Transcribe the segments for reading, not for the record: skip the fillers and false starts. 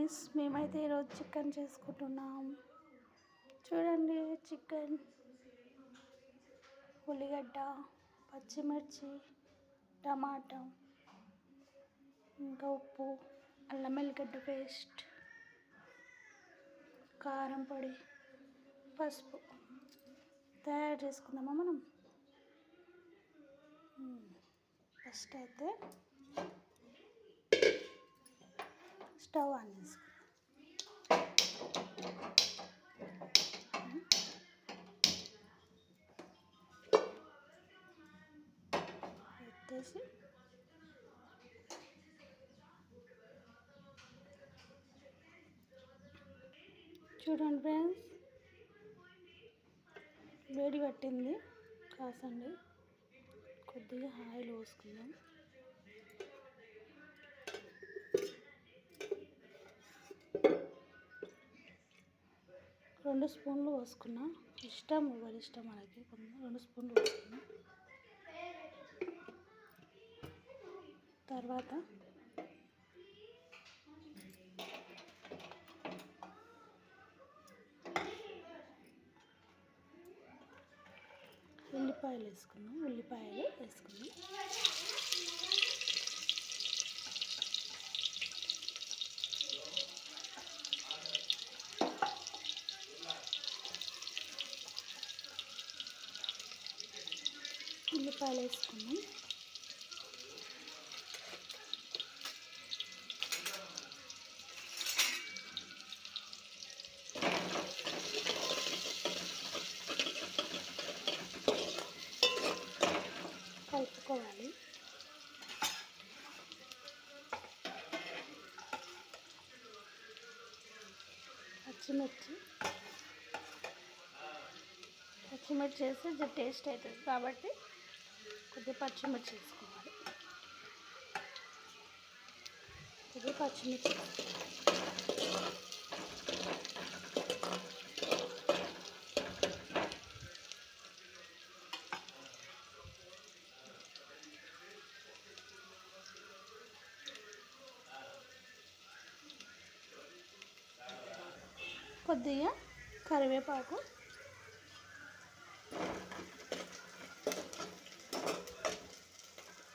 Friends, మేమైతే ఈరోజు chicken చేసుకుంటున్నాం. చూడండి, చికెన్, ఉల్లిగడ్డ, పచ్చిమిర్చి, టమాటా, ఇంకా ఉప్పు, అల్లం వెల్లిగడ్డ పేస్ట్, కారం పొడి, పసుపు తయారు చేసుకుందామా మనం. ఫస్ట్ అయితే స్టవ్ ఆన్ చేసుకుందాం. పెట్టేసి చూడండి ఫ్రెండ్స్, వేడి పట్టింది, కాసండి. కొద్దిగా ఆయిల్ పోసుకుందాం. రెండు స్పూన్లు పోసుకున్నా, ఇష్టం ఎవరి ఇష్టం మనకి. 2 స్పూన్లు పోసుకున్నా. తర్వాత ఉల్లిపాయలు వేసుకున్నాం. ఉల్లిపాయలు వేసుకున్నాం. కలుపుకోవాలి. పచ్చిమిర్చి వేస్తే టేస్ట్ అవుతుంది కాబట్టి కొద్దిగా పచ్చిమిర్చి వేసుకోవాలి. కొద్దిగా కరివేపాకు,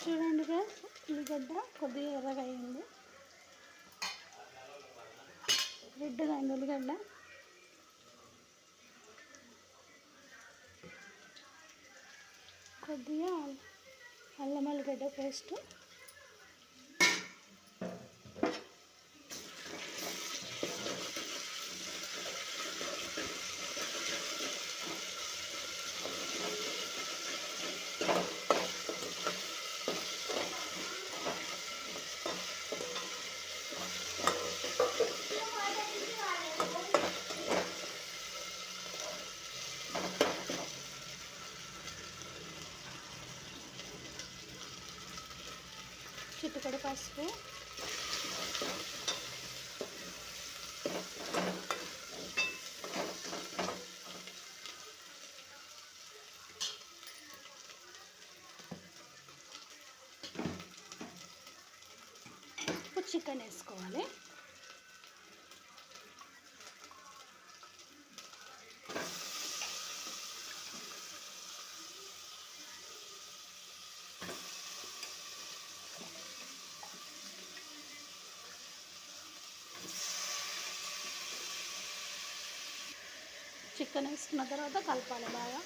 చూడండి ఫ్రెండ్స్, ఉల్లిగడ్డ కొద్దిగా ఎర్రగా అయింది, రెడ్గా అయింది ఉల్లిగడ్డ. కొద్దిగా అల్లం వెల్లిగడ్డ పేస్ట్, చిటికెడు పసుపు, చికెన్ వేసుకోవాలి. చికెన్ వేసుకున్న తర్వాత కలపాలి బాగా.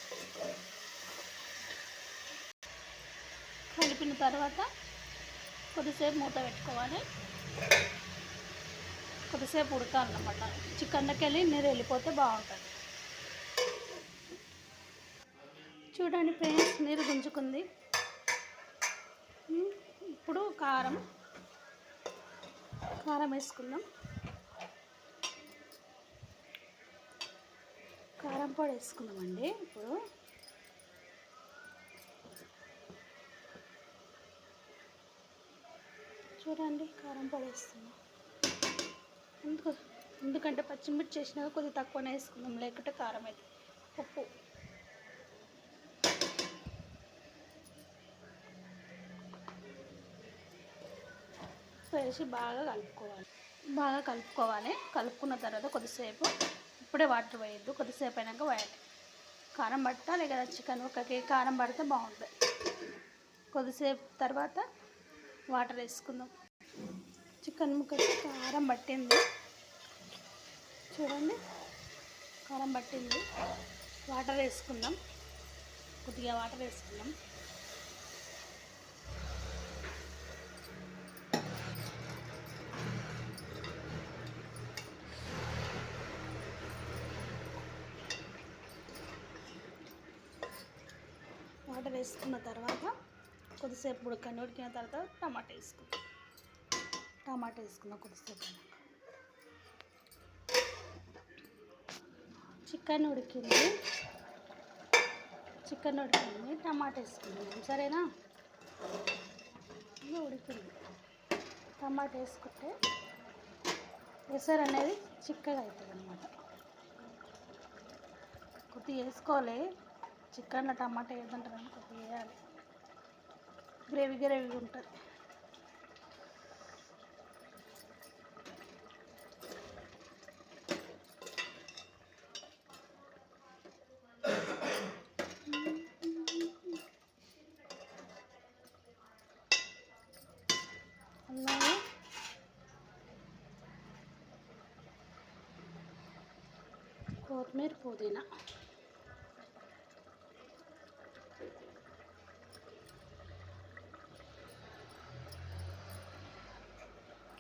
కలిపిన తర్వాత కొద్దిసేపు మూత పెట్టుకోవాలి. కొద్దిసేపు ఉడకాలన్నమాట. చికెన్లోకి వెళ్ళి నీరు వెళ్ళిపోతే బాగుంటుంది. చూడండి ఫ్రెండ్స్, నీరు గుంజుకుంది. ఇప్పుడు కారం వేసుకుందాం. కారం పొడి వేసుకుందామండి. ఇప్పుడు చూడండి, కారం పొడి వేస్తున్నాం. ఎందుకంటే పచ్చిమిర్చి చేసినాక కొద్దిగా తక్కువనే వేసుకుందాం, లేకుంటే కారం అయితే. ఉప్పు వేసి బాగా కలుపుకోవాలి. బాగా కలుపుకోవాలి. కలుపుకున్న తర్వాత కొద్దిసేపు, ఇప్పుడే వాటర్ వేయద్దు, కొద్దిసేపు అయినాక వేయాలి. కారం పట్టాలి కదా, చికెన్ ముక్కకి కారం పడితే బాగుంటుంది. కొద్దిసేపు తర్వాత వాటర్ వేసుకుందాం. చికెన్ ముక్కకి కారం పట్టింది చూడండి, కారం పట్టింది. వాటర్ వేసుకుందాం, కొద్దిగా వాటర్ వేసుకుందాం. వాటర్ వేసుకున్న తర్వాత కొద్దిసేపు ఉడికిన తర్వాత టమాటా వేసుకుందాం కొద్దిసేపు. చికెన్ ఉడికింది, టమాటా వేసుకుందాం. సరేనా? ఉడికింది, టమాటా వేసుకుంటే ఎసరు అనేది చిక్కగా అవుతుంది అన్నమాట. కొద్దిగా వేసుకోవాలి, చికెన్లో టమాటా వేద్దంటారని కొద్దిగా వేయాలి, గ్రేవీ ఉంటుంది. అలాగే కొత్తిమీర, పుదీనా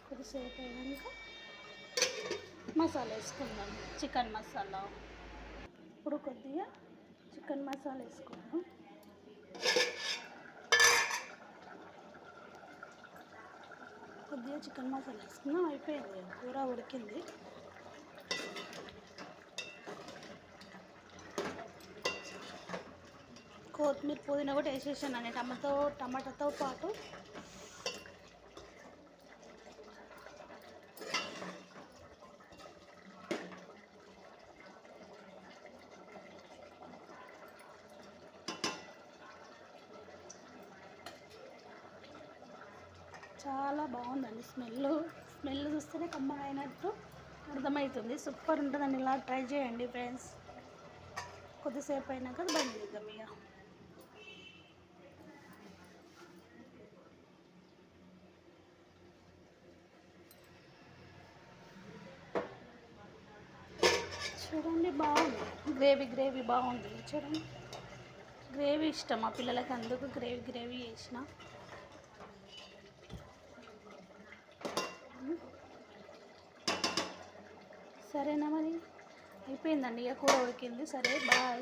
కొద్దిసేపు అయినాక మసాలా వేసుకుందాం, చికెన్ మసాలా. ఇప్పుడు కొద్దిగా చికెన్ మసాలా వేసుకుందాం. కొద్దిగా చికెన్ మసాలా వేసుకుందాం. అయిపోయింది, కూర ఉడికింది. కొత్తిమీర, పుదీనా కూడా వేసేసాను టమాటాతో పాటు. చాలా బాగుందండి. స్మెల్ చూస్తేనే కమ్మగా అయినట్టు అర్థమవుతుంది. సూపర్ ఉంటుందండి, ఇలా ట్రై చేయండి ఫ్రెండ్స్. కొద్దిసేపు అయినాక బంద్ చేద్దాం ఇక. చూడండి, బాగుంది, గ్రేవీ బాగుంది. చూడండి, గ్రేవీ ఇష్టం మా పిల్లలకి, అందుకు గ్రేవీ చేసిన. సరేనా మరి? అయిపోయిందండి, ఇక కూర ఉడికింది. సరే, బాయ్.